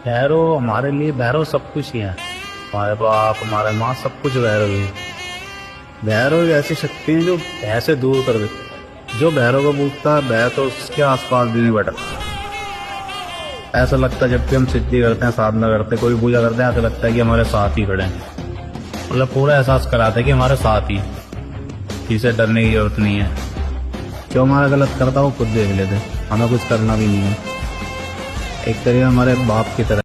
भैरव हमारे लिए, भैरव सब कुछ ही है। हमारे बाप, हमारे माँ, सब कुछ भैरव ही है। भैरव एक ऐसी शक्ति है जो भय से दूर कर देती। जो भैरव को पूछता है, भय तो उसके आसपास भी नहीं बैठता। ऐसा लगता है जब भी हम सिद्धि करते हैं, साधना करते हैं, कोई पूजा करते हैं, ऐसा लगता है कि हमारे साथ ही खड़े हैं। मतलब पूरा एहसास कराते हैं कि हमारे साथ ही, किसी डरने की जरूरत नहीं है। जो हमारा गलत करता है वो खुद देख लेते, हमें कुछ करना भी नहीं है। एक तरीके हमारे बाप की तरह।